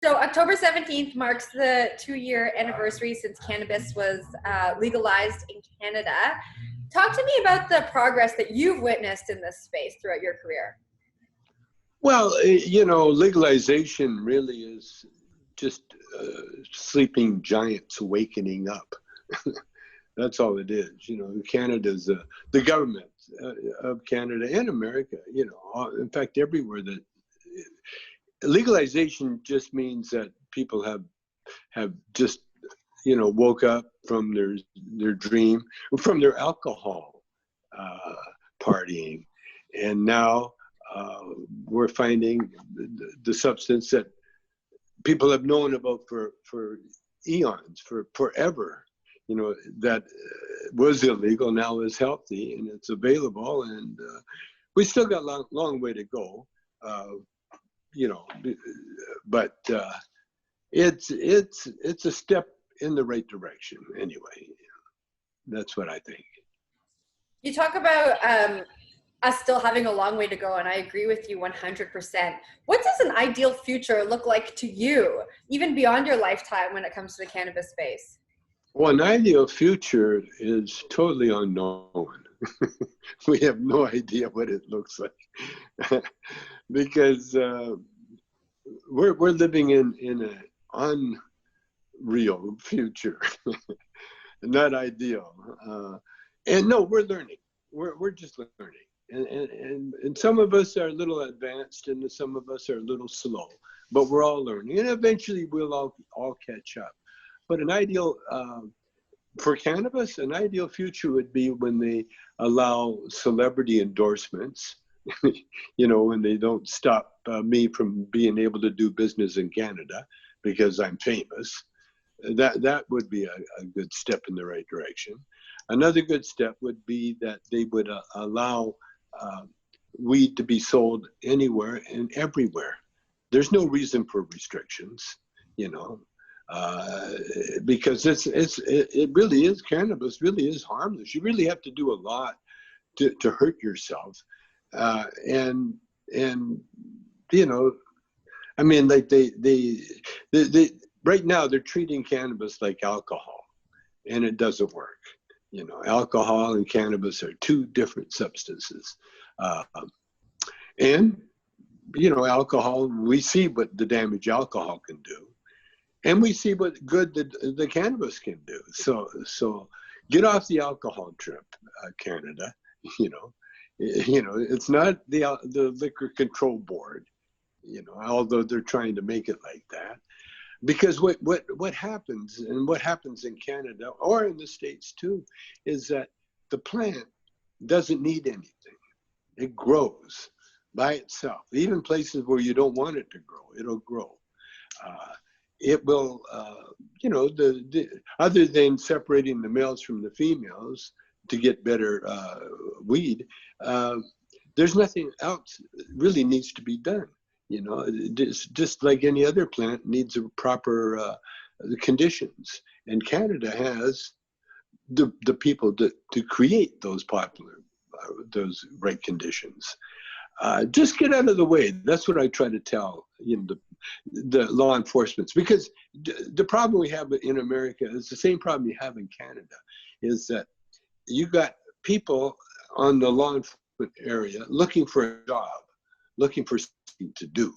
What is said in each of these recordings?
So October 17th marks the 2-year anniversary since cannabis was legalized in Canada. Talk to me about the progress that you've witnessed in this space throughout your career. Well, legalization really is just sleeping giants wakening up. That's all it is. Canada's the government of Canada and America. In fact, everywhere that legalization just means that people have just woke up from their dream, from their alcohol partying, and now we're finding the substance that people have known about for eons, for forever. That was illegal, now is healthy and it's available, and we still got a long way to go. But it's a step in the right direction anyway. That's what I think. You talk about us still having a long way to go, and I agree with you 100%. What does an ideal future look like to you, even beyond your lifetime, when it comes to the cannabis space? Well, an ideal future is totally unknown. We have no idea what it looks like because we're living in an unreal future, not ideal. And no, we're learning. We're just learning, and some of us are a little advanced, and some of us are a little slow. But we're all learning, and eventually we'll all catch up. But an ideal for cannabis, an ideal future would be when they allow celebrity endorsements. When they don't stop me from being able to do business in Canada because I'm famous. That would be a good step in the right direction. Another good step would be that they would allow weed to be sold anywhere and everywhere. There's no reason for restrictions, because it really is, cannabis really is harmless. You really have to do a lot to hurt yourself. And I mean, like they right now they're treating cannabis like alcohol, and it doesn't work. Alcohol and cannabis are two different substances. And alcohol, we see what the damage alcohol can do, and we see what good the cannabis can do. So get off the alcohol trip, Canada. It's not the Liquor Control Board, although they're trying to make it like that. Because what happens, and what happens in Canada or in the States too, is that the plant doesn't need anything. It grows by itself. Even places where you don't want it to grow, it'll grow. It will, other than separating the males from the females to get better weed, there's nothing else really needs to be done. Just like any other plant needs a proper conditions, and Canada has the people to create those those right conditions. Just get out of the way. That's what I try to tell the law enforcement, because the problem we have in America is the same problem you have in Canada, is that you got people on the law enforcement area looking for a job, looking for something to do,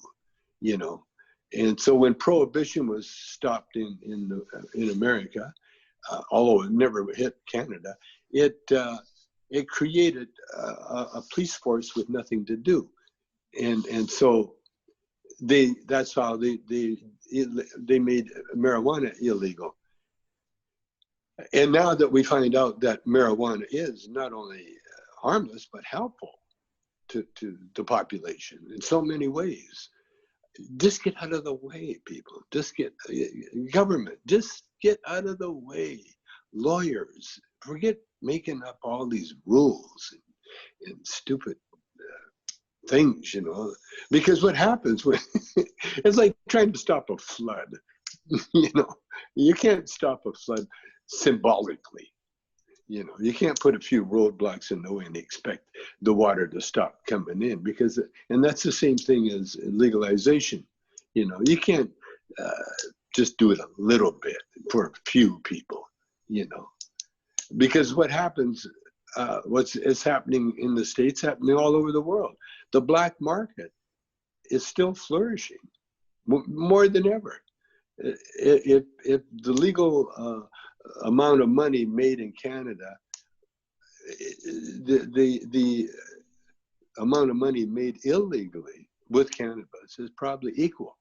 And so when prohibition was stopped in America, although it never hit Canada, it created a police force with nothing to do, and so that's how they made marijuana illegal. And now that we find out that marijuana is not only harmless but helpful to the population in so many ways, just get out of the way, people. Just get government. Just get out of the way. Lawyers, forget making up all these rules and stupid things, because what happens when it's like trying to stop a flood. You can't stop a flood symbolically. You can't put a few roadblocks in the way and expect the water to stop coming in, and that's the same thing as legalization. You can't just do it a little bit for a few people, you know, because what happens, what's happening in the States, happening all over the world. The black market is still flourishing more than ever. If the legal amount of money made in Canada, the amount of money made illegally with cannabis is probably equal.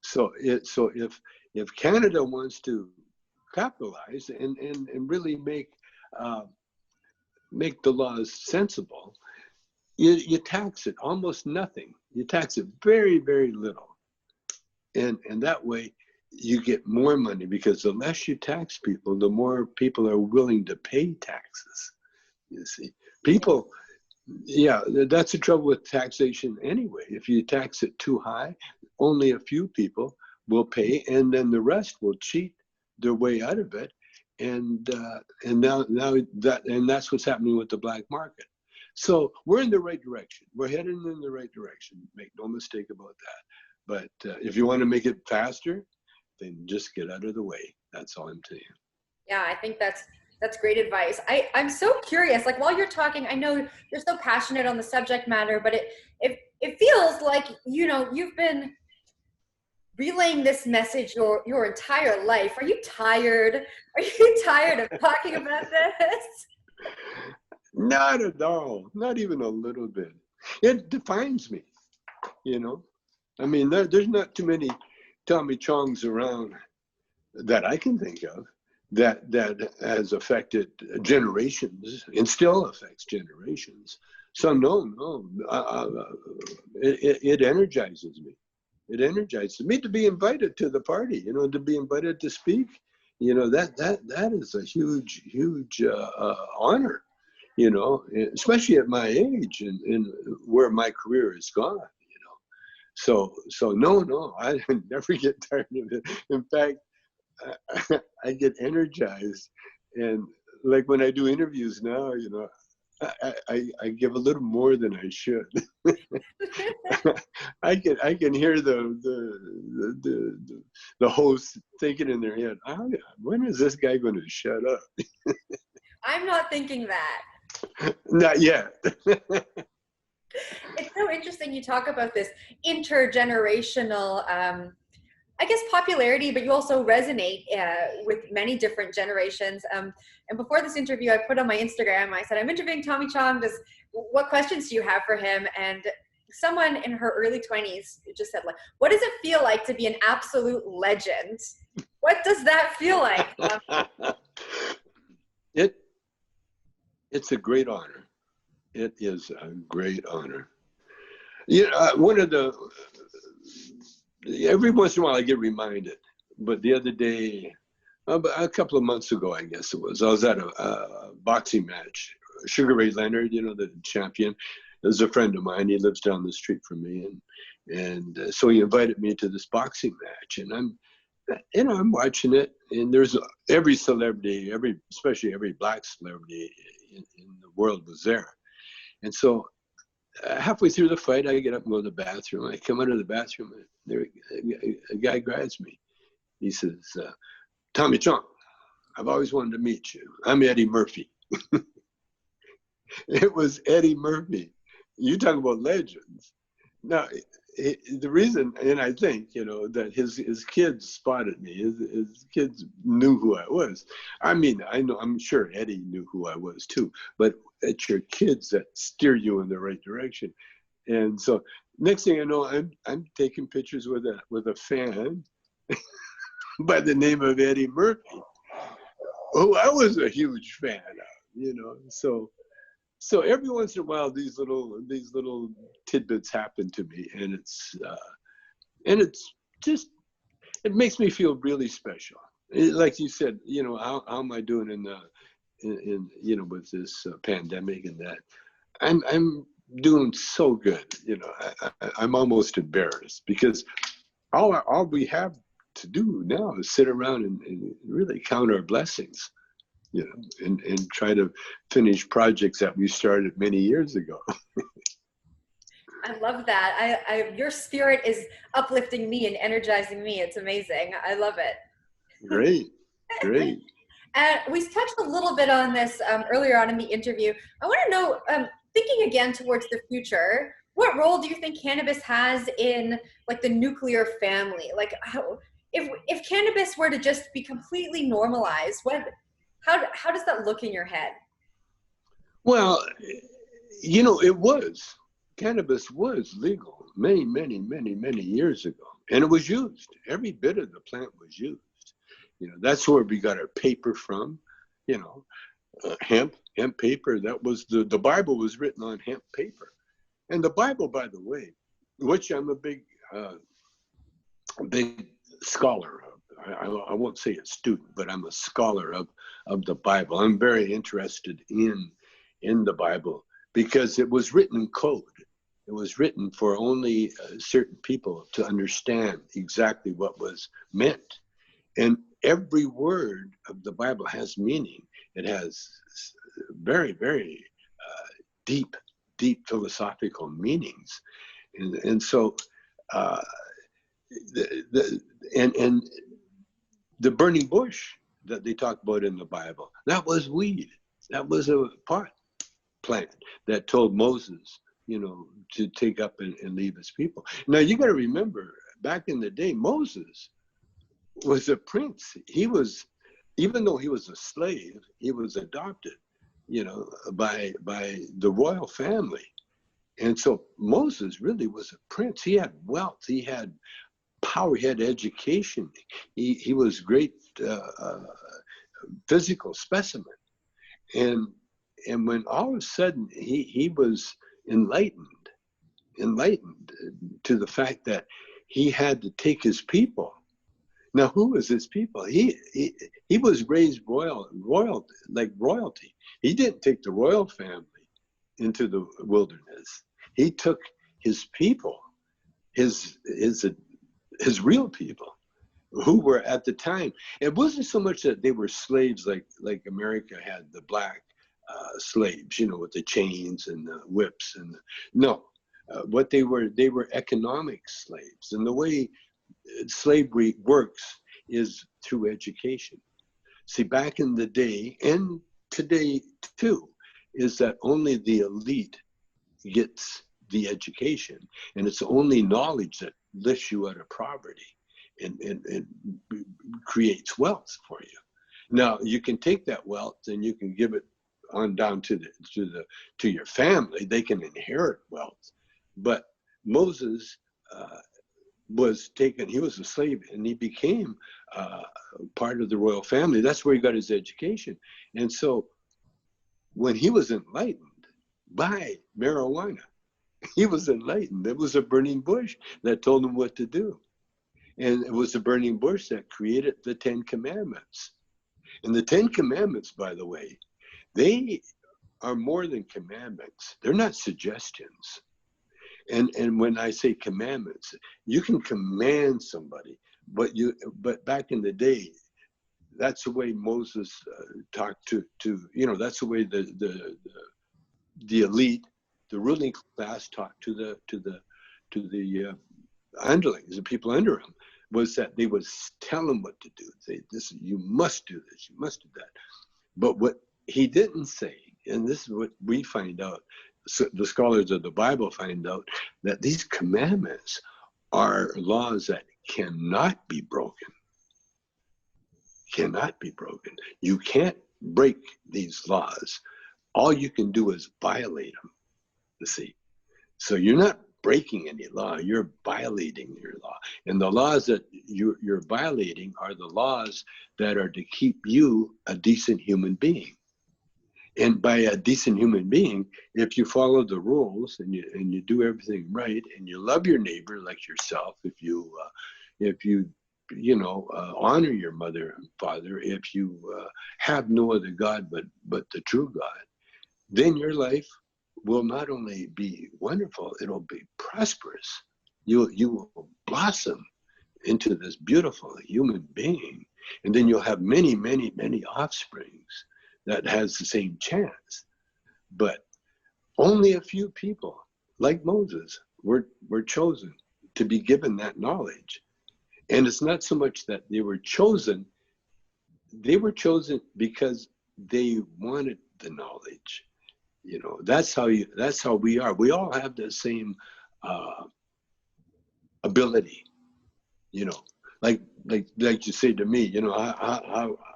So if Canada wants to capitalize and really make the laws sensible, you tax it almost nothing. You tax it very, very little. And that way you get more money, because the less you tax people, the more people are willing to pay taxes. You see, people, yeah, that's the trouble with taxation anyway. If you tax it too high, only a few people will pay, and then the rest will cheat their way out of it. And that's what's happening with the black market. So we're in the right direction. We're heading in the right direction. Make no mistake about that. But if you want to make it faster, then just get out of the way. That's all I'm telling you. Yeah, I think that's great advice. I'm so curious, like while you're talking, I know you're so passionate on the subject matter, but it feels like, you know, you've been relaying this message your entire life. Are you tired? Are you tired of talking about this? Not at all. Not even a little bit. It defines me, you know. I mean, there's not too many Tommy Chongs around that I can think of that has affected generations and still affects generations. So no, it energizes me. It energizes me to be invited to the party, you know, to be invited to speak. You know, that is a huge honor, you know, especially at my age and where my career has gone. So no, I never get tired of it. In fact, I get energized, and like when I do interviews now, you know, I give a little more than I should. I can hear the host thinking in their head, oh, when is this guy going to shut up? I'm not thinking that. Not yet. It's so interesting you talk about this intergenerational, I guess, popularity, but you also resonate with many different generations. And before this interview, I put on my Instagram, I said, I'm interviewing Tommy Chong. What questions do you have for him? And someone in her early 20s just said, like, what does it feel like to be an absolute legend? What does that feel like? It's a great honor. It is a great honor. You know, every once in a while I get reminded, but the other day, a couple of months ago, I guess it was, I was at a boxing match. Sugar Ray Leonard, you know, the champion, is a friend of mine. He lives down the street from me. And so he invited me to this boxing match, and I'm watching it, and there's every celebrity, especially every black celebrity in the world was there. And so halfway through the fight, I get up and go to the bathroom. I come out of the bathroom, and there, a guy grabs me. He says, Tommy Chong, I've always wanted to meet you. I'm Eddie Murphy. It was Eddie Murphy. You talk about legends. Now, the reason, and I think, you know, that his kids spotted me. His kids knew who I was. I mean, I'm sure Eddie knew who I was too, but it's your kids that steer you in the right direction. And so next thing I know, I'm taking pictures with a fan by the name of Eddie Murphy, who I was a huge fan of, you know. So every once in a while, these little tidbits happen to me, and it's just, it makes me feel really special. Like you said, you know, how am I doing in you know, with this pandemic and that? I'm doing so good. You know, I'm almost embarrassed, because all we have to do now is sit around and really count our blessings. You know, and try to finish projects that we started many years ago. I love that. Your spirit is uplifting me and energizing me. It's amazing. I love it. Great, great. And we touched a little bit on this earlier on in the interview. I want to know, thinking again towards the future, what role do you think cannabis has in like the nuclear family? Like, how, if cannabis were to just be completely normalized, how does that look in your head? Well, cannabis was legal many, many, many, many years ago. And it was used. Every bit of the plant was used. That's where we got our paper from, hemp paper. That was the Bible was written on hemp paper. And the Bible, by the way, which I'm a big scholar of. I won't say a student, but I'm a scholar of the Bible. I'm very interested in the Bible because it was written in code. It was written for only certain people to understand exactly what was meant. And every word of the Bible has meaning. It has very, very deep philosophical meanings. And so the burning bush that they talk about in the Bible, that was weed. That was a pot plant that told Moses, to take up and leave his people. Now you got to remember, back in the day, Moses was a prince. He was, even though he was a slave, he was adopted, by the royal family. And so Moses really was a prince. He had wealth. He had power. He had education. He was great physical specimen. And when all of a sudden he was enlightened to the fact that he had to take his people. Now, who was his people? He was raised like royalty. He didn't take the royal family into the wilderness. He took his people, his real people, who were at the time. It wasn't so much that they were slaves like America had the black slaves, with the chains and the whips no. What they were economic slaves. And the way slavery works is through education. See, back in the day, and today too, is that only the elite gets the education. And it's only knowledge that lifts you out of poverty and creates wealth for you. Now, you can take that wealth and you can give it on down to your family. They can inherit wealth. But Moses was taken, he was a slave, and he became part of the royal family. That's where he got his education. And so when he was enlightened by marijuana, he was enlightened. It was a burning bush that told him what to do. And it was a burning bush that created the 10 Commandments. And the 10 Commandments, by the way, they are more than commandments. They're not suggestions. And when I say commandments, you can command somebody, but back in the day, that's the way Moses talked to that's the way the elite, the ruling class talked to the underlings, the people under him, was that they would tell him what to do. You must do this, you must do that. But what he didn't say, and this is what we find out, so the scholars of the Bible find out, that these commandments are laws that cannot be broken. Cannot be broken. You can't break these laws. All you can do is violate them, you see. So you're not breaking any law, you're violating your law. And the laws that you're violating are the laws that are to keep you a decent human being. And by a decent human being, if you follow the rules and you do everything right, and you love your neighbor like yourself, if you honor your mother and father, if you have no other God but the true God, then your life will not only be wonderful, it'll be prosperous. You will blossom into this beautiful human being, and then you'll have many, many, many offsprings that has the same chance. But only a few people, like Moses, were chosen to be given that knowledge. And it's not so much that they were chosen because they wanted the knowledge. You know, that's how we are. We all have the same ability, you know, like you say to me, you know,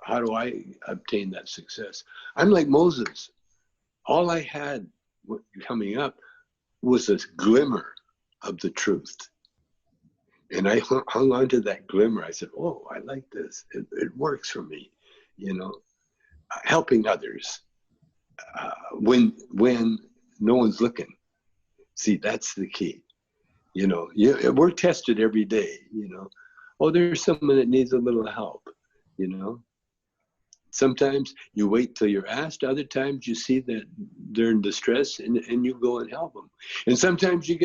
how do I obtain that success? I'm like Moses. All I had coming up was this glimmer of the truth. And I hung on to that glimmer. I said, oh, I like this. It works for me, you know, helping others when no one's looking. See, that's the key. You know, we're tested every day, you know. Oh, there's someone that needs a little help, you know. Sometimes you wait till you're asked. Other times you see that they're in distress and you go and help them. And sometimes you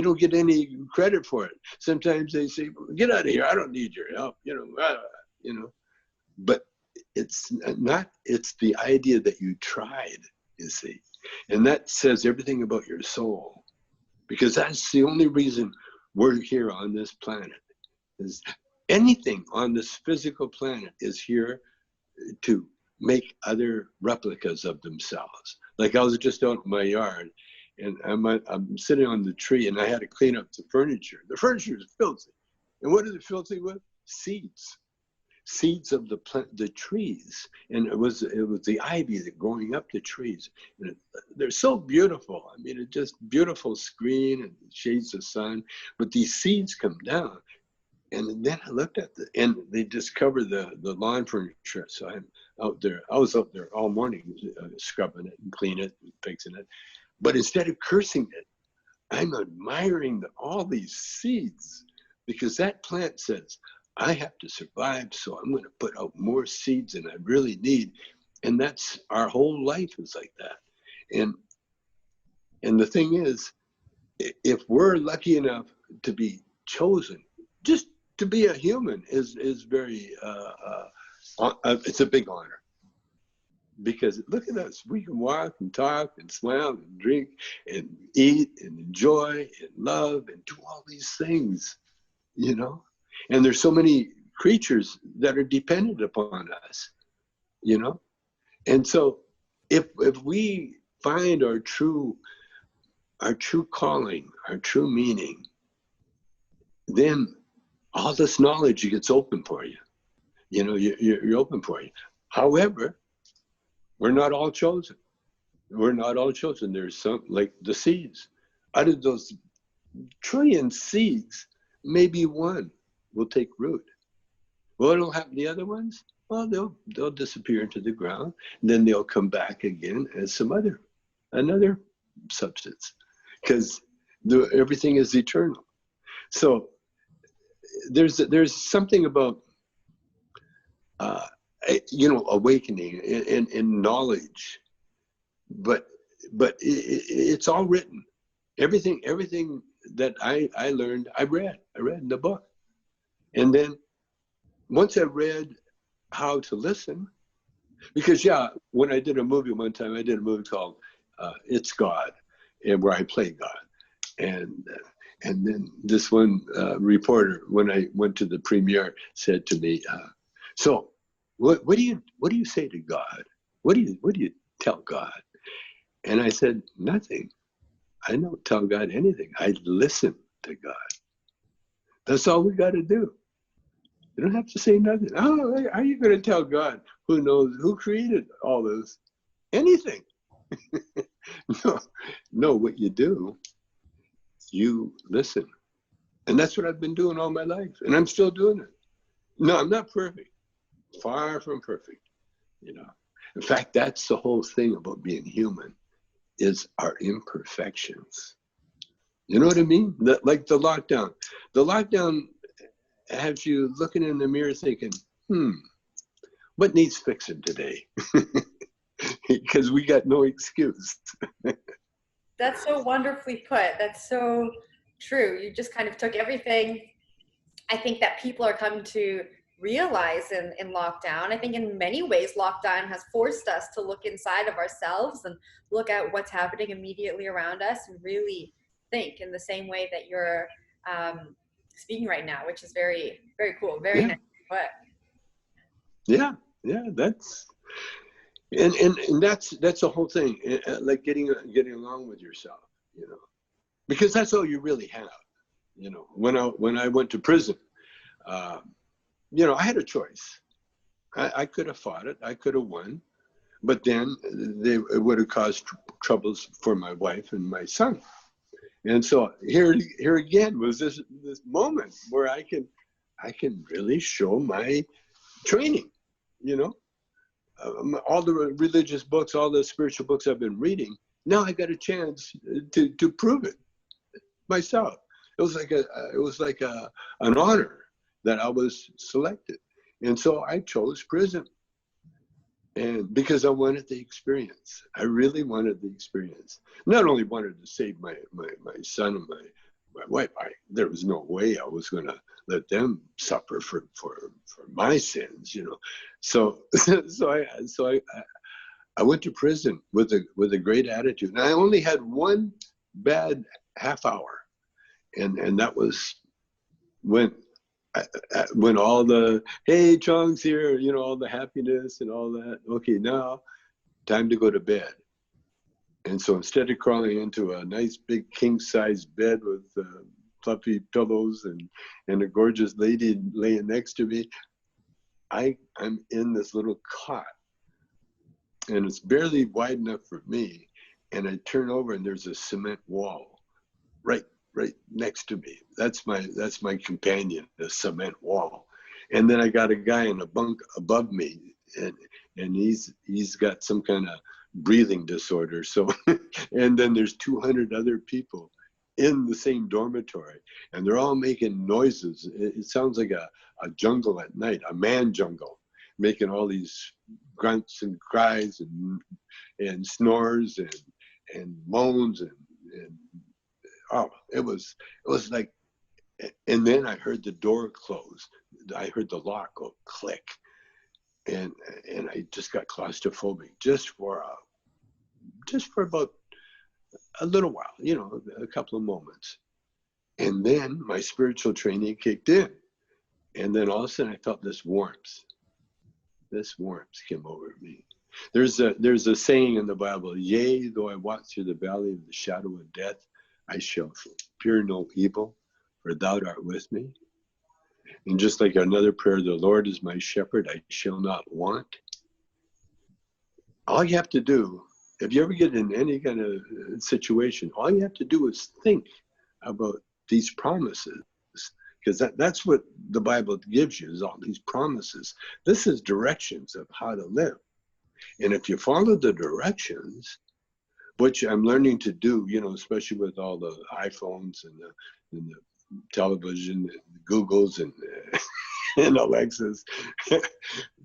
don't get any credit for it. Sometimes they say, get out of here. I don't need your help, you know. But it's the idea that you tried, you see. And that says everything about your soul, because that's the only reason we're here on this planet. Is anything on this physical planet is here to make other replicas of themselves. Like I was just out in my yard and I'm sitting on the tree and I had to clean up the furniture. The furniture is filthy. And what is it filthy with? Seeds of the trees. And it was the ivy that growing up the trees. And they're so beautiful. I mean, it's just beautiful screen and shades of sun, but these seeds come down. And then I looked at and they just covered the lawn furniture. So I'm out there. I was out there all morning scrubbing it and cleaning it and fixing it. But instead of cursing it, I'm admiring all these seeds, because that plant says, I have to survive, so I'm going to put out more seeds than I really need. And that's our whole life is like that. And the thing is, if we're lucky enough to be chosen, just to be a human is very, it's a big honor. Because look at us, we can walk and talk and smile and drink and eat and enjoy and love and do all these things, you know? And there's so many creatures that are dependent upon us, you know? And so if we find our true calling, our true meaning, then all this knowledge gets open for you. You know, you're open for you. However, we're not all chosen. We're not all chosen. There's some, like the seeds. Out of those trillion seeds, maybe one will take root. What'll happen to the other ones? Well, they'll disappear into the ground, and then they'll come back again as another substance, because everything is eternal. So there's something about awakening and knowledge, but it's all written. Everything that I learned, I read in the book. And then once I read how to listen, because when I did a movie one time, I did a movie called It's God, and where I play God. And then this one reporter, when I went to the premiere, said to me, so what do you say to God? What do you tell God? And I said, nothing. I don't tell God anything. I listen to God. That's all we got to do. You don't have to say nothing. Oh, how are you going to tell God who knows, who created all this? Anything. No, what you do, you listen. And that's what I've been doing all my life. And I'm still doing it. No, I'm not perfect. Far from perfect, you know. In fact, that's the whole thing about being human, is our imperfections. You know what I mean? Like the lockdown. The lockdown has you looking in the mirror thinking, what needs fixing today? Because we got no excuse. That's so wonderfully put. That's so true. You just kind of took everything I think that people are coming to realize in lockdown. I think in many ways, lockdown has forced us to look inside of ourselves and look at what's happening immediately around us and really think in the same way that you're speaking right now, which is very, very cool. Very Yeah. nice. But Yeah, yeah, and that's the whole thing, like getting along with yourself, you know, because that's all you really have, you know. When I went to prison, you know, I had a choice. I could have fought it, I could have won, but then it would have caused troubles for my wife and my son. And so here again was this moment where I can really show my training, you know. All the religious books, all the spiritual books I've been reading, now I got a chance to prove it myself. It was like an honor that I was selected, and so I chose prison, and because I wanted the experience. I really wanted the experience. Not only wanted to save my son and my wife. There was no way I was going to let them suffer for my sins, you know. So I went to prison with a great attitude. And I only had one bad half hour, and that was when all the, hey, Chong's here, you know, all the happiness and all that. Okay, now time to go to bed. And so instead of crawling into a nice big king-size bed with fluffy pillows and a gorgeous lady laying next to me, I'm in this little cot, and it's barely wide enough for me. And I turn over, and there's a cement wall right next to me. That's my companion, the cement wall. And then I got a guy in a bunk above me, and he's got some kind of breathing disorder. So, and then there's 200 other people in the same dormitory, and they're all making noises. It sounds like a jungle at night, a man jungle, making all these grunts and cries and snores and moans and oh, it was like. And then I heard the door close. I heard the lock go click, and I just got claustrophobic just for about a little while, you know, a couple of moments. And then my spiritual training kicked in, and then all of a sudden I felt this warmth. This warmth came over me. There's a saying in the Bible: "Yea, though I walk through the valley of the shadow of death, I shall fear no evil, for thou art with me." And just like another prayer, "The Lord is my shepherd, I shall not want." All you have to do, if you ever get in any kind of situation, all you have to do is think about these promises, because that's what the Bible gives you, is all these promises. This is directions of how to live. And if you follow the directions, which I'm learning to do, you know, especially with all the iPhones and the television, and the Googles and Alexas.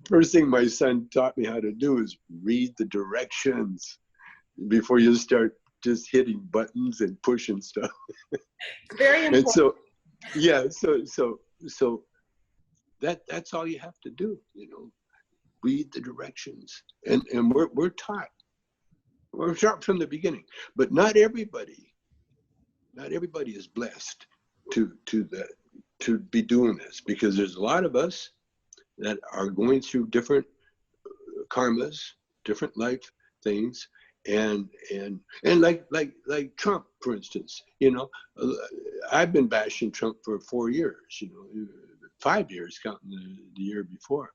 First thing my son taught me how to do is read the directions before you start just hitting buttons and pushing stuff. very important. And so, yeah, so that's all you have to do, you know, read the directions. And we're taught. We're taught from the beginning, but not everybody is blessed to be doing this, because there's a lot of us that are going through different karmas, different life things, and like Trump, for instance. You know, I've been bashing Trump for 4 years, you know, 5 years counting the year before.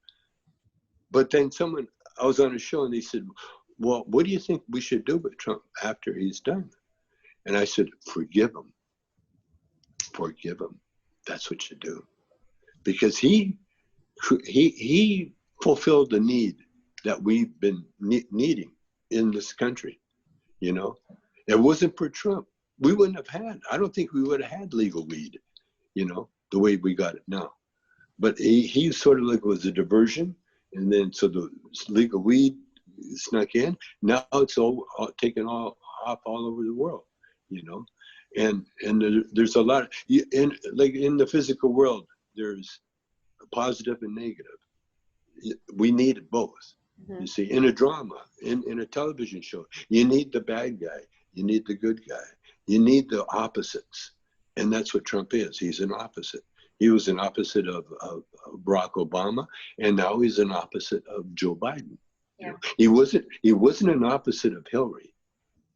But then I was on a show, and they said, "Well, what do you think we should do with Trump after he's done?" And I said, "Forgive him. Forgive him. That's what you do." Because he fulfilled the need that we've been needing in this country. You know, if it wasn't for Trump, we wouldn't have had. I don't think we would have had legal weed, you know, the way we got it now. But he sort of like was a diversion, and then so the legal weed snuck in. Now it's all taken off all over the world, you know. And there's a lot like in the physical world, there's positive and negative. We need both. Mm-hmm. You see, in a drama, in a television show, you need the bad guy, you need the good guy. You need the opposites. And that's what Trump is. He's an opposite. He was an opposite of Barack Obama, and now he's an opposite of Joe Biden. Yeah. You know, he wasn't an opposite of Hillary.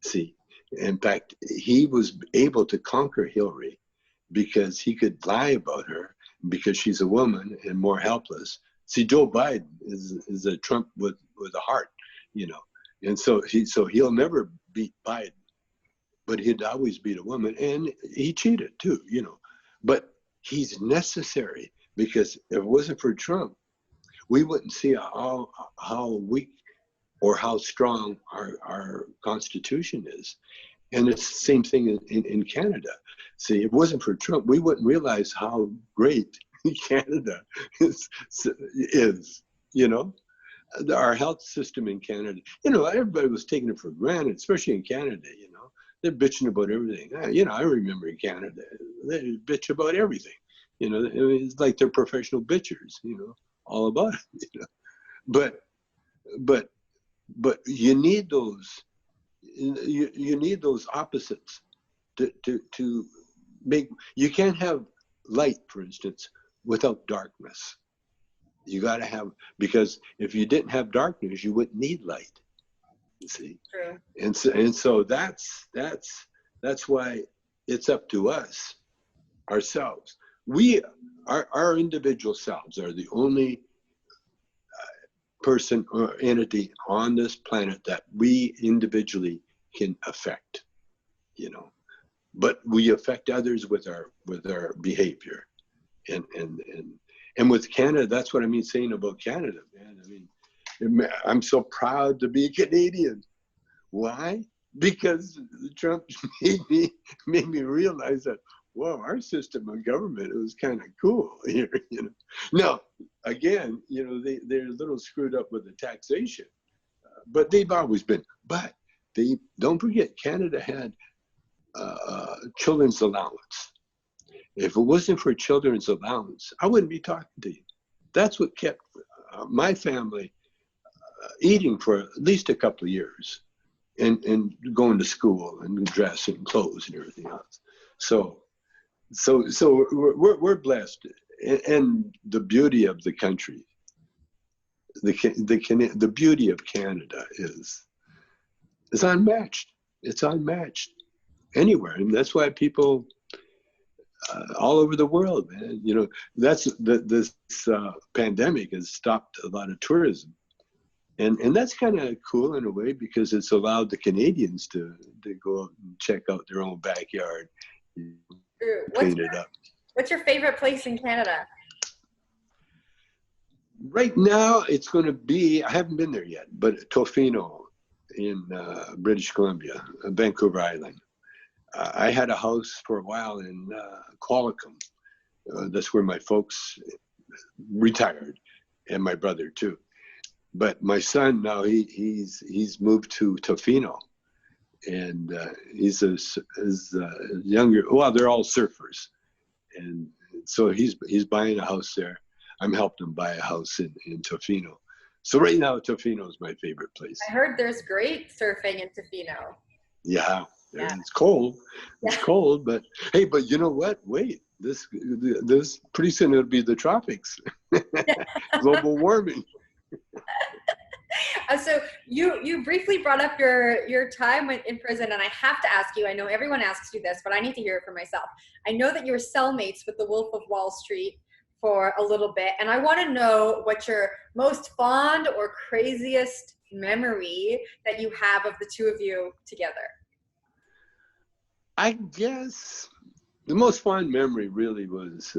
See, in fact, he was able to conquer Hillary because he could lie about her because she's a woman and more helpless. See, Joe Biden is a Trump with a heart, you know, and so he'll never beat Biden, but he'd always beat a woman, and he cheated too, you know, but he's necessary because if it wasn't for Trump, we wouldn't see how weak or how strong our Constitution is. And it's the same thing in Canada. See, if it wasn't for Trump, we wouldn't realize how great Canada is, you know. Our health system in Canada, you know, everybody was taking it for granted, especially in Canada, you know. They're bitching about everything. You know, I remember in Canada, they bitch about everything. You know, it's like they're professional bitchers, you know, all about it, you know. But you need those, you need those opposites to make, you can't have light, for instance, without darkness. You got to have, because if you didn't have darkness, you wouldn't need light. You see, True. and so that's why it's up to us ourselves. Our individual selves are the only person or entity on this planet that we individually can affect, you know. But we affect others with our behavior, and with Canada, that's what I mean saying about Canada, man. I mean, I'm so proud to be a Canadian. Why? Because Trump made me realize that, whoa, our system of government, it was kind of cool here, you know. Now, again, you know, they're a little screwed up with the taxation, but they've always been. But they don't forget, Canada had children's allowance. If it wasn't for children's allowance, I wouldn't be talking to you. That's what kept my family eating for at least a couple of years, and going to school and dress and clothes and everything else. So we're blessed, and the beauty of the country, the beauty of Canada is unmatched. It's unmatched anywhere, and that's why people all over the world, man. You know, this pandemic has stopped a lot of tourism, and that's kind of cool in a way because it's allowed the Canadians to go out and check out their own backyard, clean it up. What's your favorite place in Canada? Right now, it's going to be, I haven't been there yet, but Tofino in British Columbia, Vancouver Island. I had a house for a while in Qualicum. That's where my folks retired, and my brother too. But my son now, he's moved to Tofino, and he's a younger. Well, they're all surfers, and so he's buying a house there. I'm helping him buy a house in Tofino. So right now, Tofino is my favorite place. I heard there's great surfing in Tofino. Yeah. It's cold. It's cold, but hey, but you know what? Wait, this pretty soon it'll be the tropics. Global warming. So you briefly brought up your time in prison, and I have to ask you, I know everyone asks you this, but I need to hear it for myself. I know that you were cellmates with the Wolf of Wall Street for a little bit, and I want to know what your most fond or craziest memory that you have of the two of you together. I guess the most fond memory really was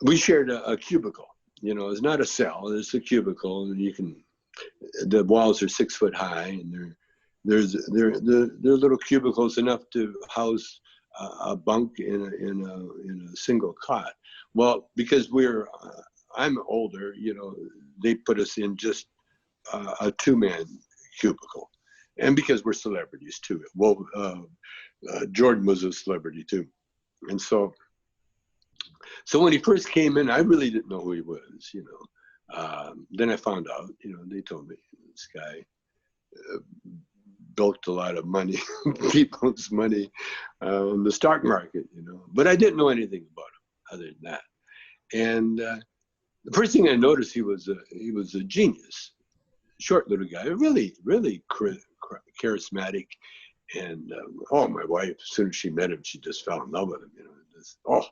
we shared a cubicle. You know, it's not a cell, it's a cubicle, and the walls are 6 foot high, and they're little cubicles enough to house a bunk in a single cot. Well, because I'm older, you know, they put us in just a 2-man cubicle. And because we're celebrities too. Well, Jordan was a celebrity too. And so when he first came in, I really didn't know who he was, you know. Then I found out, you know, they told me this guy, built a lot of money, people's money in the stock market, you know. But I didn't know anything about him other than that. And the first thing I noticed, he was a genius, short little guy, really, really charismatic. And oh, my wife, as soon as she met him, she just fell in love with him. You know, just, oh,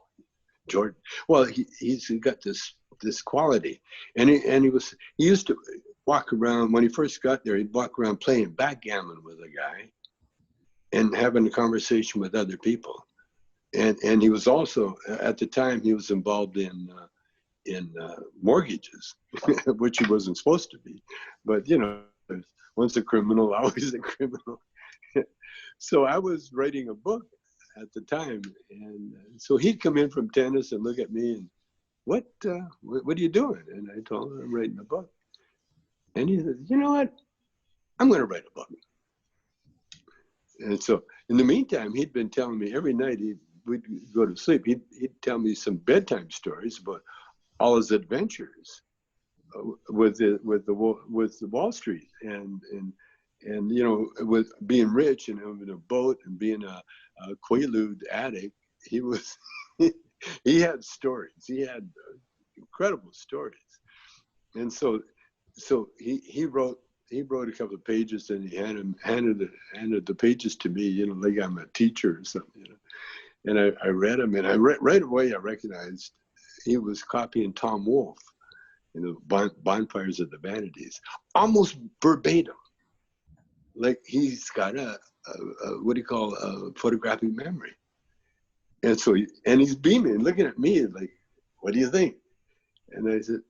Jordan. Well, he's got this quality, and he used to walk around when he first got there. He'd walk around playing backgammon with a guy, and having a conversation with other people. And he was also, at the time, he was involved in mortgages, which he wasn't supposed to be. But you know, once a criminal, always a criminal. So I was writing a book at the time, and so he'd come in from tennis and look at me and, what are you doing? And I told him I'm writing a book. And he said, you know what? I'm going to write a book. And so in the meantime, he'd been telling me every night we'd go to sleep. He'd tell me some bedtime stories about all his adventures with the Wall Street and you know, with being rich and having a boat and being a Quaalude addict. He was he had stories. He had incredible stories. And so he wrote a couple of pages, and he handed the pages to me, you know, like I'm a teacher or something, you know. And I read them, and right away I recognized he was copying Tom Wolfe, you know, Bonfires of the Vanities, almost verbatim. Like he's got a what do you call a photographic memory. And so he's beaming, looking at me like, what do you think? And I said,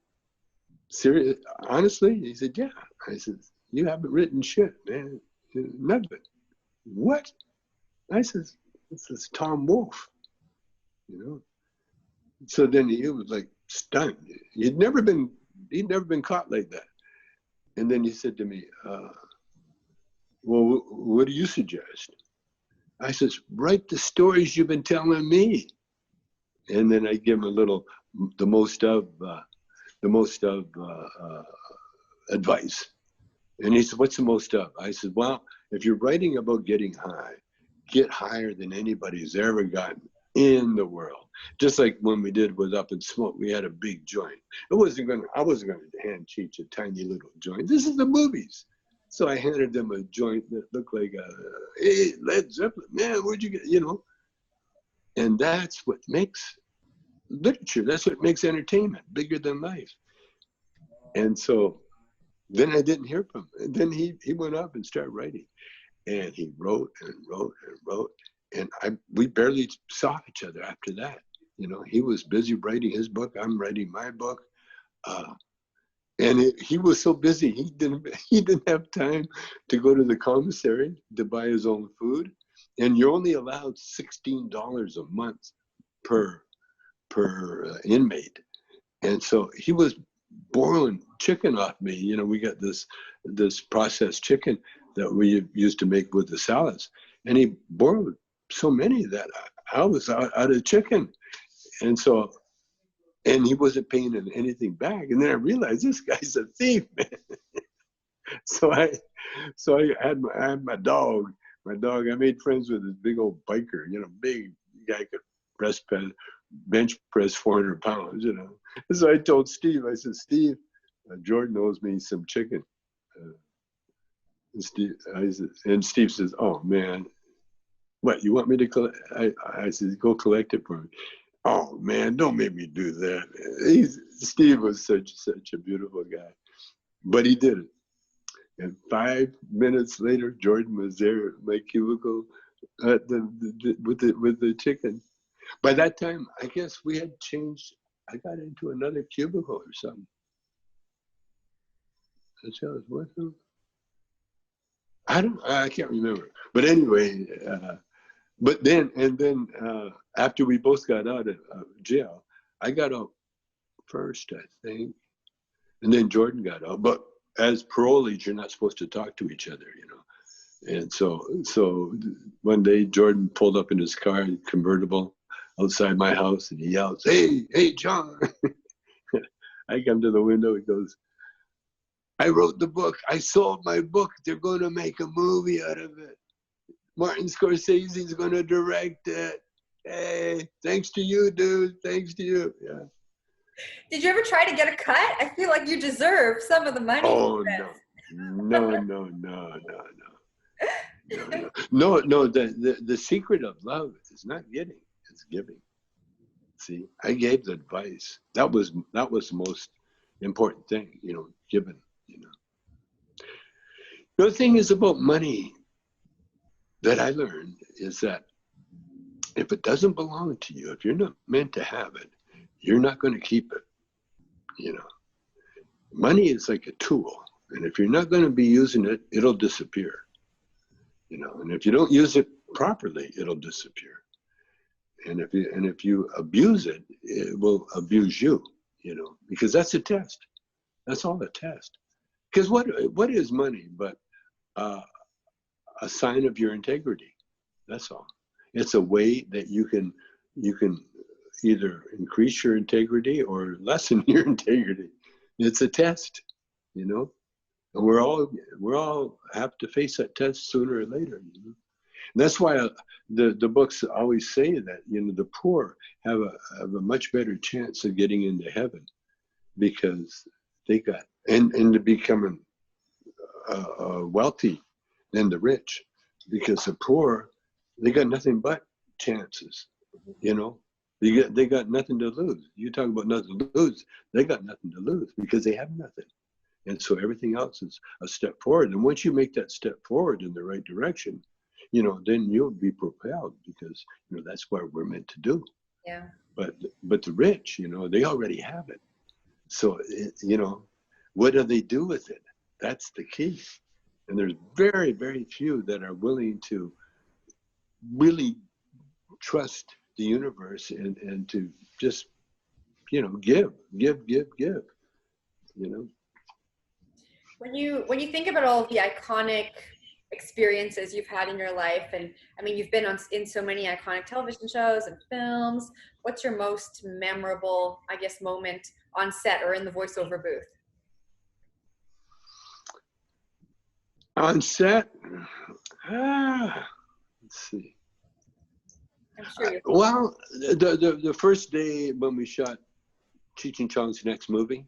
serious, honestly? He said, yeah. I said, you haven't written shit, man. Nothing. What? I said, this is Tom Wolfe, you know. So then he was like stunned. He'd never been caught like that. And then he said to me, well, what do you suggest? I says, write the stories you've been telling me. And then I give him a little, the most of advice. And he said, what's the most of? I said, well, if you're writing about getting high, get higher than anybody's ever gotten in the world. Just like when we did with Up in Smoke, we had a big joint. I wasn't going to hand Cheech a tiny little joint. This is the movies. So I handed them a joint that looked like hey, Led Zeppelin, man, where'd you get, you know? And that's what makes literature. That's what makes entertainment bigger than life. And so then I didn't hear from him. And then he went up and started writing. And he wrote and wrote and wrote. And we barely saw each other after that. You know, he was busy writing his book. I'm writing my book. And he was so busy, he didn't have time to go to the commissary to buy his own food. And you're only allowed $16 a month per inmate. And so he was boiling chicken off me. You know, we got this processed chicken that we used to make with the salads. And he boiled so many that I was out of chicken. And so, and he wasn't paying anything back. And then I realized this guy's a thief, man. So I had my dog. I made friends with this big old biker, you know, big guy could bench press 400 pounds, you know. And so I told Steve, I said, Steve, Jordan owes me some chicken. And Steve says, oh man, what, you want me to collect? I said, go collect it for me. Oh man, don't make me do that. Steve was such a beautiful guy, but he did it. And 5 minutes later, Jordan was there at my cubicle with the chicken. By that time, I guess we had changed. I got into another cubicle or something. That's how I was with him. I can't remember. But anyway, but then after we both got out of jail, I got out first, I think, and then Jordan got out. But as parolees, you're not supposed to talk to each other, you know. And so one day Jordan pulled up in his car, convertible, outside my house, and he yells, "Hey, John!" I come to the window. He goes, I wrote the book. I sold my book. They're going to make a movie out of it. Martin Scorsese's going to direct it. Hey, thanks to you, dude. Thanks to you. Yeah. Did you ever try to get a cut? I feel like you deserve some of the money. Oh, no. No, no, no, no, no. No, no. No, the secret of love is not getting, it's giving. See, I gave the advice. That was the most important thing, you know, giving, you know. The other thing is about money that I learned is that if it doesn't belong to you, if you're not meant to have it, you're not going to keep it, you know. Money is like a tool, and if you're not going to be using it, it'll disappear, you know. And if you don't use it properly, it'll disappear. And if you abuse it, it will abuse you, you know, because that's a test. That's all a test. Because what is money but a sign of your integrity? That's all. It's a way that you can either increase your integrity or lessen your integrity. It's a test, you know, and we're all have to face that test sooner or later, you know. And that's why the books always say that, you know, the poor have a much better chance of getting into heaven because they got and to becoming wealthy than the rich, because the poor, they got nothing but chances, you know. They got nothing to lose. You talk about nothing to lose, they got nothing to lose because they have nothing. And so everything else is a step forward. And once you make that step forward in the right direction, you know, then you'll be propelled because, you know, that's what we're meant to do. Yeah. But the rich, you know, they already have it. So, you know, what do they do with it? That's the key. And there's very, very few that are willing to really trust the universe and to just, you know, give, you know. When you think about all of the iconic experiences you've had in your life, and I mean, you've been in so many iconic television shows and films, what's your most memorable, I guess, moment on set or in the voiceover booth? On set, let's see. I'm sure you. Well, the first day when we shot Cheech and Chong's next movie,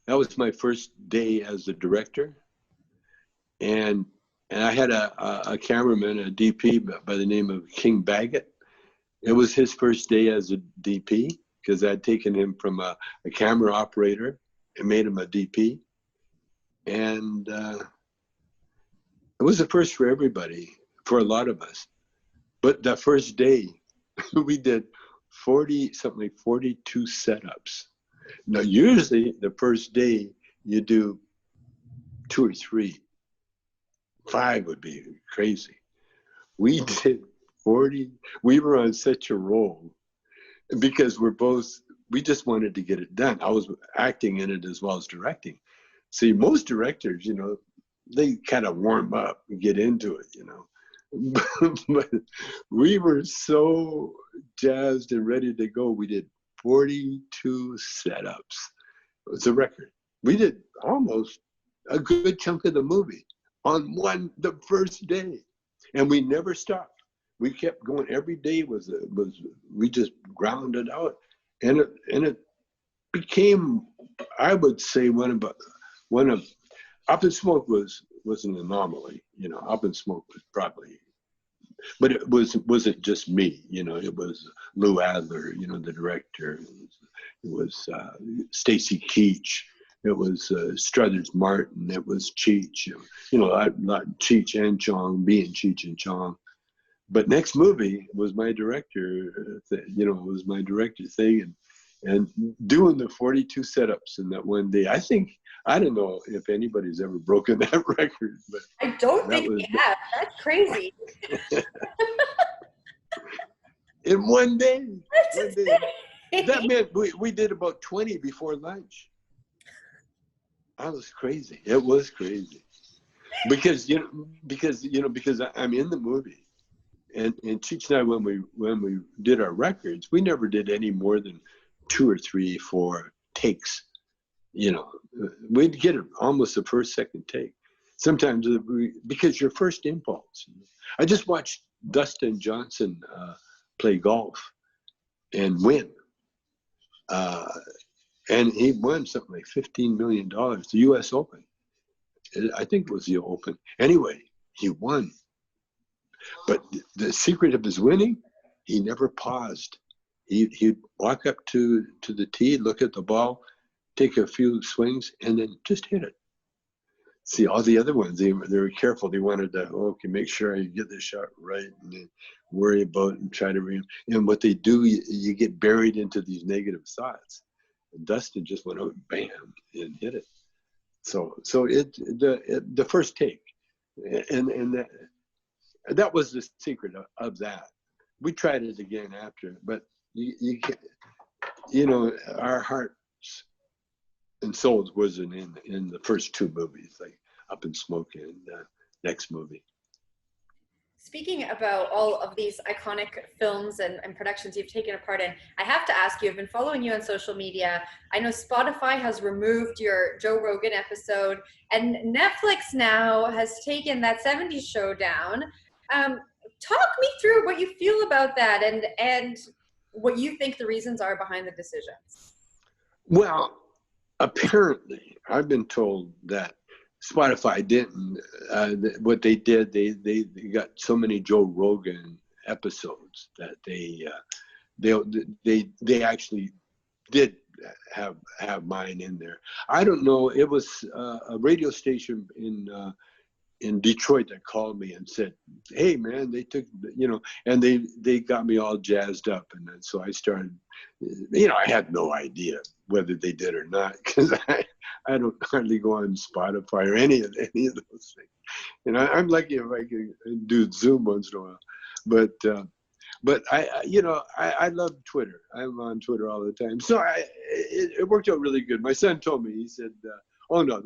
that was my first day as the director, and I had a cameraman, a DP by the name of King Baggett. It was his first day as a DP because I'd taken him from a camera operator and made him a DP, and it was a first for everybody, for a lot of us. But that first day, we did 42 setups. Now, usually the first day you do 2 or 3. 5 would be crazy. We did 40. We were on such a roll because we just wanted to get it done. I was acting in it as well as directing. See, most directors, you know, they kind of warm up and get into it, you know. But we were so jazzed and ready to go. We did 42 setups. It was a record. We did almost a good chunk of the movie on the first day, and we never stopped. We kept going. Every day was we just ground it out, and it became, I would say, one of Up in Smoke was an anomaly, you know. Up in Smoke was probably, but it wasn't just me, you know. It was Lou Adler, you know, the director. It was Stacy Keach. It was Struthers Martin. It was Cheech. You know, not Cheech and Chong being Cheech and Chong. But next movie was my director. You know, was my director thing, and doing the 42 setups in that one day. I don't know if anybody's ever broken that record, but I don't think we have. That's crazy. In one day. That's insane. That meant we did about 20 before lunch. I was crazy. It was crazy. Because I'm in the movie. And Cheech and I, when we did our records, we never did any more than 2 or 3, 4 takes. you know, we'd get it almost the first, second take. Sometimes because your first impulse. I just watched Dustin Johnson play golf and win. And he won something like $15 million, the U.S. Open. I think it was the Open. Anyway, he won. But the secret of his winning, he never paused. He'd walk up to the tee, look at the ball, take a few swings, and then just hit it. See, all the other ones, they were careful. They wanted to, okay, make sure I get this shot right, and then worry about it and try to and what they do, you get buried into these negative thoughts. And Dustin just went out, bam, and hit it. So the first take, and that was the secret of that. We tried it again after, but you can't, you know, our hearts and souls wasn't in the first two movies, like Up in Smoke and next movie. Speaking about all of these iconic films and productions you've taken a part in, I have to ask you, I've been following you on social media. I know Spotify has removed your Joe Rogan episode, and Netflix now has taken that 70s show down. Talk me through what you feel about that and what you think the reasons are behind the decisions. Well, apparently, I've been told that Spotify didn't. What they did, they got so many Joe Rogan episodes that they actually did have mine in there. I don't know. It was a radio station in Detroit that called me and said, "Hey, man, they took, you know," and they got me all jazzed up, and then so I started. You know, I had no idea whether they did or not, because I don't hardly go on Spotify or any of those things. And I'm lucky if I can do Zoom once in a while. But I love Twitter. I'm on Twitter all the time. So it worked out really good. My son told me, he said, "Oh no,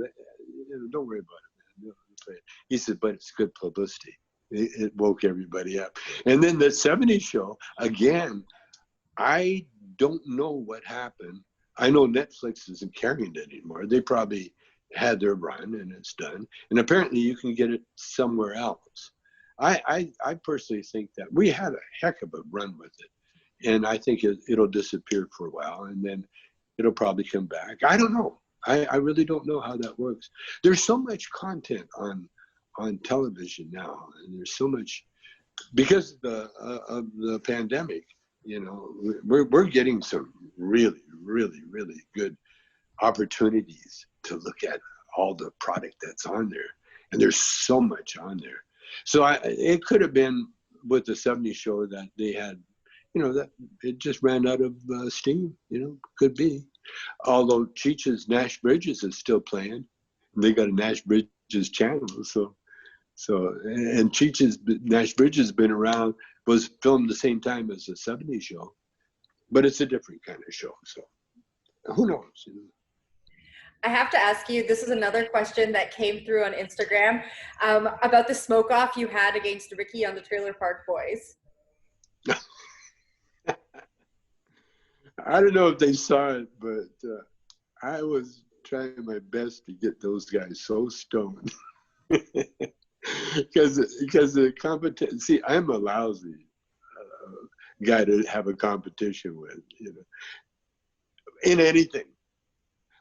don't worry about it, man." He said, "But it's good publicity." It woke everybody up. And then the 70s show, again, I don't know what happened. I know Netflix isn't carrying it anymore. They probably had their run and it's done. And apparently you can get it somewhere else. I personally think that we had a heck of a run with it. And I think it'll disappear for a while and then it'll probably come back. I don't know. I really don't know how that works. There's so much content on television now. And there's so much, because of the pandemic, you know, we're getting some really, really, really good opportunities to look at all the product that's on there. And there's so much on there. So it could have been with the 70s show that they had, you know, that it just ran out of steam, you know, could be. Although Cheech's Nash Bridges is still playing. They got a Nash Bridges channel. So and Cheech's Nash Bridges has been around, was filmed the same time as the 70s show, but it's a different kind of show. So who knows? You know? I have to ask you, this is another question that came through on Instagram about the smoke off you had against Ricky on the Trailer Park Boys. I don't know if they saw it, but I was trying my best to get those guys so stoned. Because the competition, see, I'm a lousy guy to have a competition with, you know, in anything.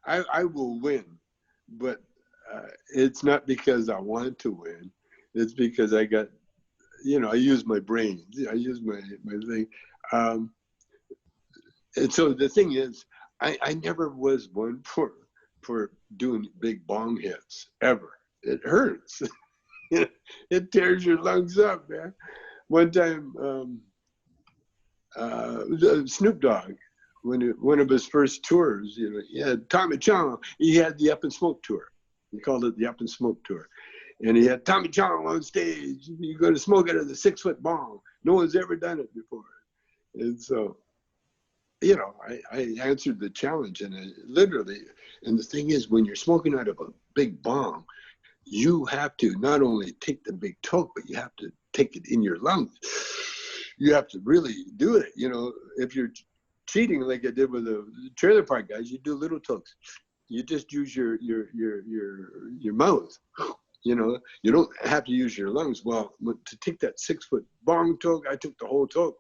I will win, but it's not because I want to win. It's because I got, you know, I use my brain. I use my thing. And so the thing is, I never was one for doing big bong hits, ever. It hurts. It tears your lungs up, man. One time, Snoop Dogg, one of his first tours, you know, he had Tommy Chong. He had the Up in Smoke tour. He called it the Up in Smoke tour, and he had Tommy Chong on stage. You're going to smoke it as a 6-foot bong. No one's ever done it before, and so, you know, I answered the challenge, and literally. And the thing is, when you're smoking out of a big bong, you have to not only take the big toke, but you have to take it in your lungs. You have to really do it. You know, if you're cheating like I did with the Trailer Park guys, you do little tokes. You just use your mouth. You know, you don't have to use your lungs. Well, to take that 6-foot bong toke, I took the whole toke,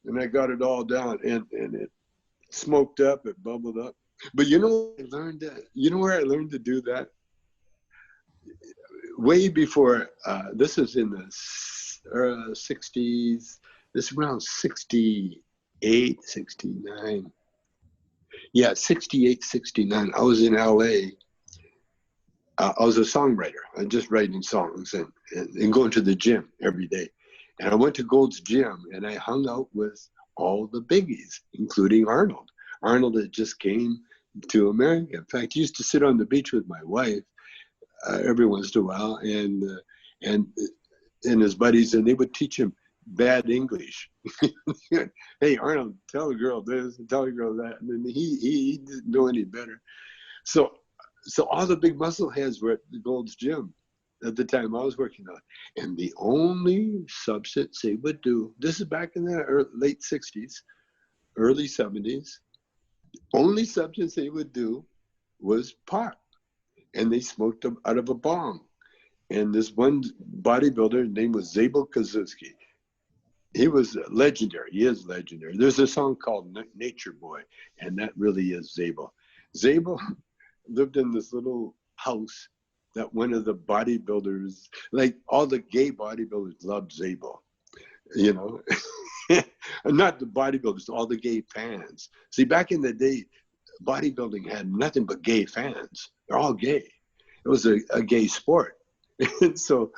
and I got it all down, and it smoked up, it bubbled up. But you know, I learned that. You know where I learned to do that? Way before. This is in the 60s. This is around 68, 69. Yeah, 68, 69. I was in LA. I was a songwriter. I'm just writing songs and going to the gym every day. And I went to Gold's Gym and I hung out with all the biggies, including Arnold. Arnold had just came to America. In fact, he used to sit on the beach with my wife every once in a while and his buddies, and they would teach him bad English. Hey, Arnold, tell a girl this, tell a girl that. And then he didn't know any better. So all the big muscle heads were at the Gold's Gym at the time I was working on. And the only substance they would do, this is back in the late 60s, early 70s, only substance they would do was pot. And they smoked them out of a bong. And this one bodybuilder, his name was Zabel Kazuski. He was legendary. He is legendary. There's a song called Nature Boy, and that really is Zabel. Zabel lived in this little house that one of the bodybuilders, like all the gay bodybuilders loved Zabel, you know. Not the bodybuilders, all the gay fans. See, back in the day, bodybuilding had nothing but gay fans. They're all gay. It was a gay sport. And so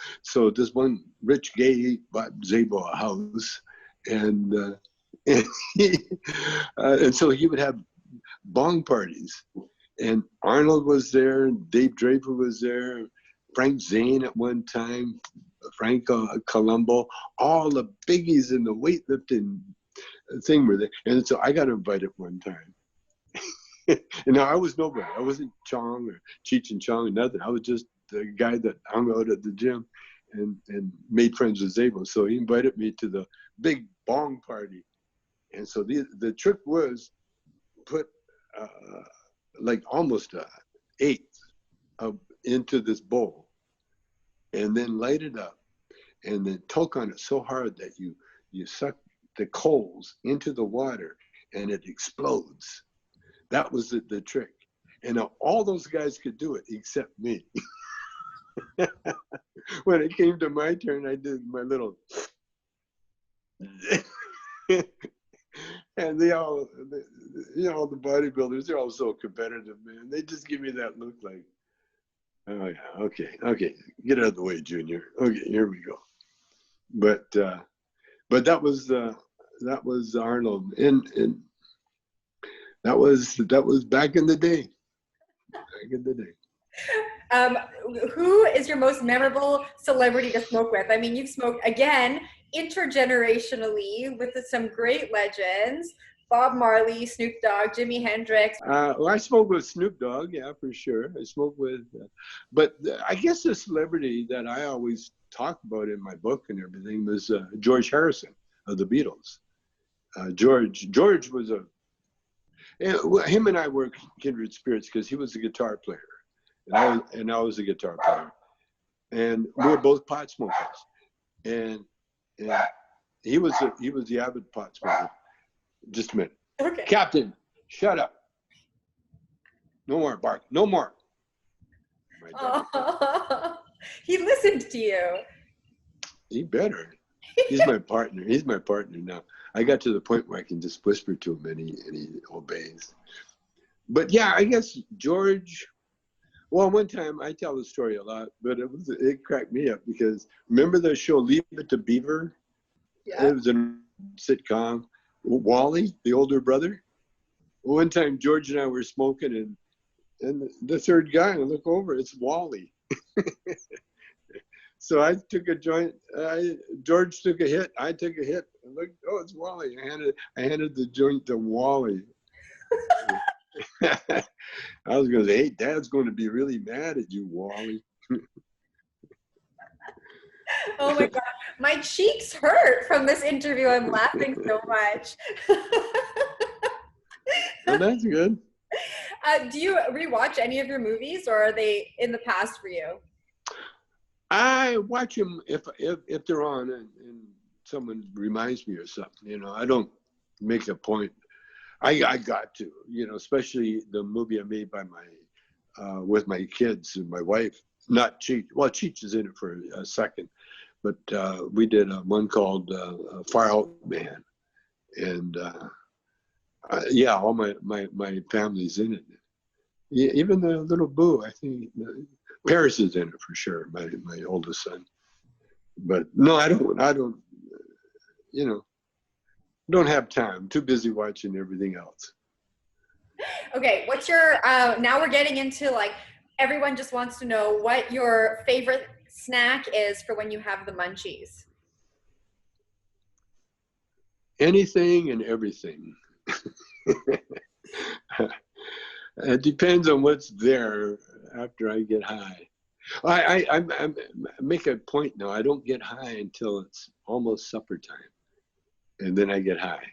this one rich gay bought Zabel a house, and so he would have bong parties. And Arnold was there, and Dave Draper was there, Frank Zane at one time, Frank Colombo, all the biggies in the weightlifting thing were there. And so I got invited one time. And now I was nobody. I wasn't Chong or Cheech and Chong or nothing. I was just the guy that hung out at the gym and made friends with Zabel. So he invited me to the big bong party. And so the trick was put like almost an eighth into this bowl and then light it up and then toke on it so hard that you suck the coals into the water and it explodes. That was the trick. And now all those guys could do it except me. When it came to my turn, I did my little and they all, you know, the bodybuilders, they're all so competitive, man. They just give me that look like, oh yeah, okay, get out of the way, Junior. Okay, here we go. But that was Arnold, and that was back in the day. Back in the day. Who is your most memorable celebrity to smoke with? I mean, you've smoked, again, intergenerationally with some great legends. Bob Marley, Snoop Dogg, Jimi Hendrix. Well, I smoked with Snoop Dogg, yeah, for sure. I smoked with, but I guess the celebrity that I always talk about in my book and everything was George Harrison of the Beatles. George was him and I were kindred spirits because he was a guitar player. And I was a guitar player, and we were both pot smokers. And he was the avid pot smoker. Just a minute, okay. Captain, shut up. No more bark. No more. He listened to you. He better. He's my partner. He's my partner now. I got to the point where I can just whisper to him and he obeys. But yeah, I guess George. Well, one time I tell the story a lot, but it cracked me up because remember the show Leave It to Beaver? Yeah. It was a sitcom. Wally, the older brother. One time George and I were smoking, and the third guy, I look over, it's Wally. So I took a joint. George took a hit. I took a hit. I looked, oh, it's Wally. I handed the joint to Wally. I was going to say, hey, Dad's going to be really mad at you, Wally. Oh my God. My cheeks hurt from this interview. I'm laughing so much. Well, that's good. Do you rewatch any of your movies, or are they in the past for you? I watch them if they're on and someone reminds me or something. You know, I don't make a point. I got to, you know, especially the movie I made by my with my kids and my wife. Not Cheech. Well, Cheech is in it for a second, but we did one called Far Out Man, and yeah, all my family's in it. Yeah, even the little boo. I think Paris is in it for sure. My oldest son. But no, I don't. You know, don't have time. I'm too busy watching everything else. Okay, what's your now we're getting into like everyone just wants to know what your favorite snack is for when you have the munchies. Anything and everything. It depends on what's there after I get high. I make a point now. I don't get high until it's almost supper time, and then I get high,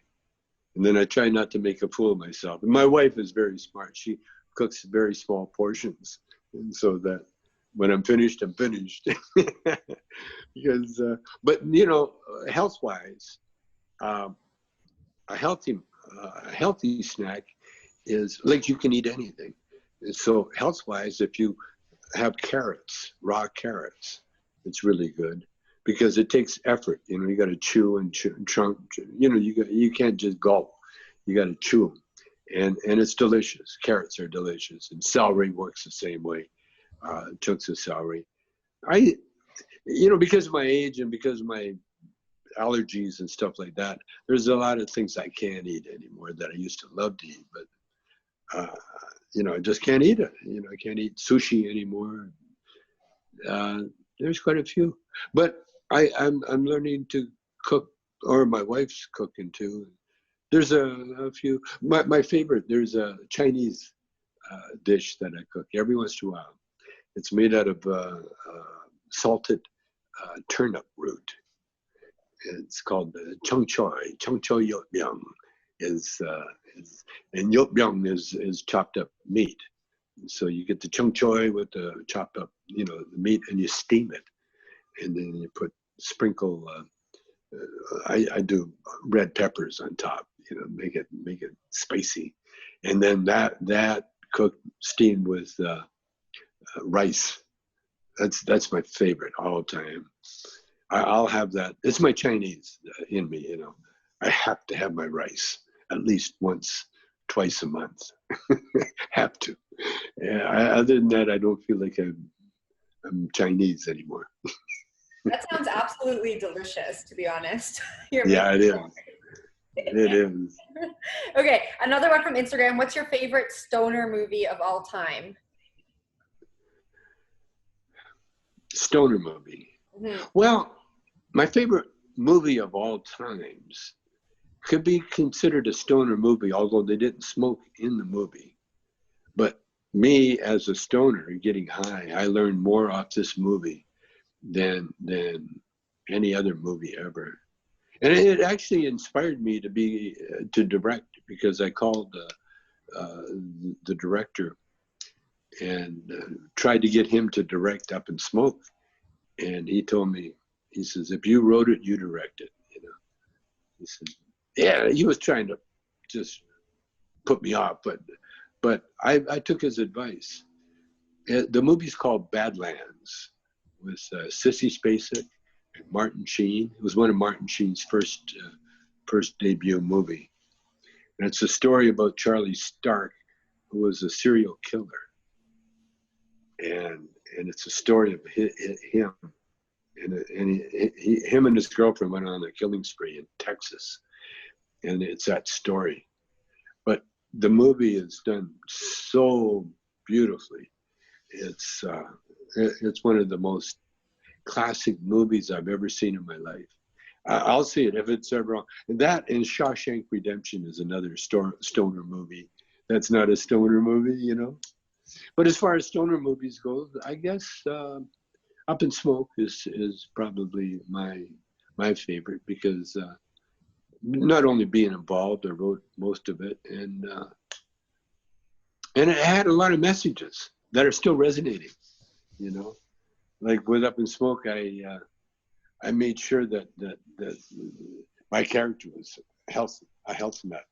and then I try not to make a fool of myself. And my wife is very smart. She cooks very small portions, and so that when I'm finished, I'm finished. Because, but you know, health-wise, um, a healthy snack is like you can eat anything. So health-wise, if you have carrots, raw carrots, it's really good because it takes effort. You know, you got to chew and chunk. You know, you can't just gulp. You got to chew them, and it's delicious. Carrots are delicious, and celery works the same way. Chunks of celery. I, you know, because of my age and because of my allergies and stuff like that, there's a lot of things I can't eat anymore that I used to love to eat, but you know, I just can't eat it. You know, I can't eat sushi anymore. There's quite a few, but I'm learning to cook, or my wife's cooking too. There's a few. My favorite. There's a Chinese dish that I cook every once in a while. It's made out of salted turnip root. It's called chong choi. Chong choi yop byung is and yop byung is chopped up meat. So you get the chung choi with the chopped up, you know, the meat, and you steam it, and then you put sprinkle. I do red peppers on top, you know, make it spicy, and then that cooked steamed with rice. That's my favorite all the time. I'll have that. It's my Chinese in me, you know. I have to have my rice at least once, twice a month. Have to. Yeah, other than that, I don't feel like I'm Chinese anymore. That sounds absolutely delicious, to be honest. You're Yeah, making it is. It is. Okay, another one from Instagram. What's your favorite stoner movie of all time? Stoner movie. Mm-hmm. Well, my favorite movie of all times could be considered a stoner movie, although they didn't smoke in the movie. But me as a stoner getting high, I learned more off this movie than any other movie ever. And it actually inspired me to direct, because I called the director and tried to get him to direct Up in Smoke. And he told me, he says, if you wrote it, you direct it. You know, he said, yeah, he was trying to just put me off, but I took his advice. The movie's called Badlands with Sissy Spacek and Martin Sheen. It was one of Martin Sheen's first debut movie. And it's a story about Charlie Stark, who was a serial killer. And it's a story of him. And him and his girlfriend went on a killing spree in Texas. And it's that story. But the movie is done so beautifully. It's one of the most classic movies I've ever seen in my life. I'll see it if it's ever on. That and Shawshank Redemption is another stoner movie. That's not a stoner movie, you know. But as far as stoner movies go, I guess Up in Smoke is probably my favorite, because not only being involved, I wrote most of it, and And it had a lot of messages that are still resonating, you know. Like with Up in Smoke, I made sure that my character was a health nut,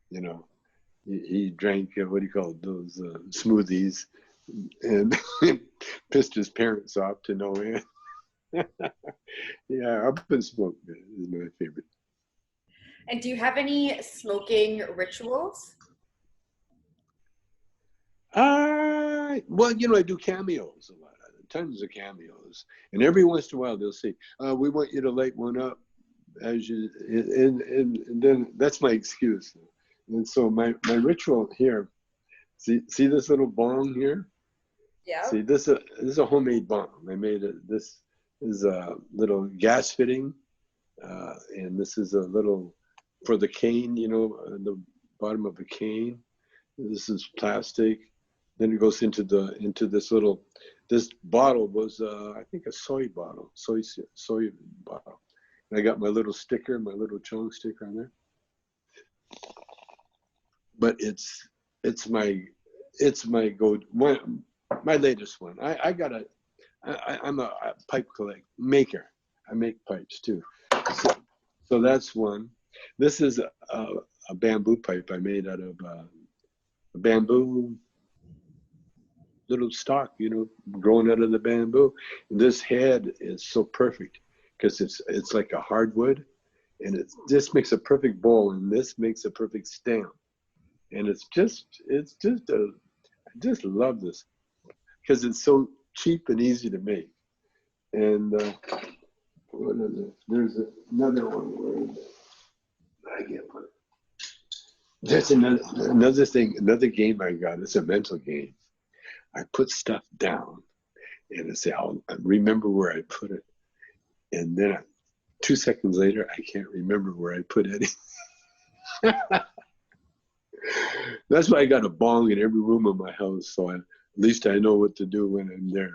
you know. He drank, what do you call it, those smoothies, and pissed his parents off to no end. Yeah, Up in Smoke is my favorite. And do you have any smoking rituals? Well, you know, I do cameos a lot, tons of cameos, and every once in a while they'll say, "We want you to light one up," as you, and then that's my excuse. And so my ritual here, see this little bong here. Yeah. See this is a homemade bong. I made it. This is a little gas fitting, and this is a little for the cane. You know, the bottom of a cane. This is plastic. Then it goes into this little. This bottle was I think a soy bottle, soy bottle. And I got my little sticker, my little Chong sticker on there. But it's my my latest one. I'm a pipe maker. I make pipes too. So that's one. This is a bamboo pipe I made out of a bamboo little stalk, you know, growing out of the bamboo. And this head is so perfect because it's like a hardwood, and it just makes a perfect bowl, and this makes a perfect stem. And I just love this because it's so cheap and easy to make. And there's another one where I can't put it. There's another thing, another game I got. It's a mental game. I put stuff down, and I say, I'll remember where I put it. And then 2 seconds later, I can't remember where I put it. That's why I got a bong in every room of my house, so at least I know what to do when I'm there.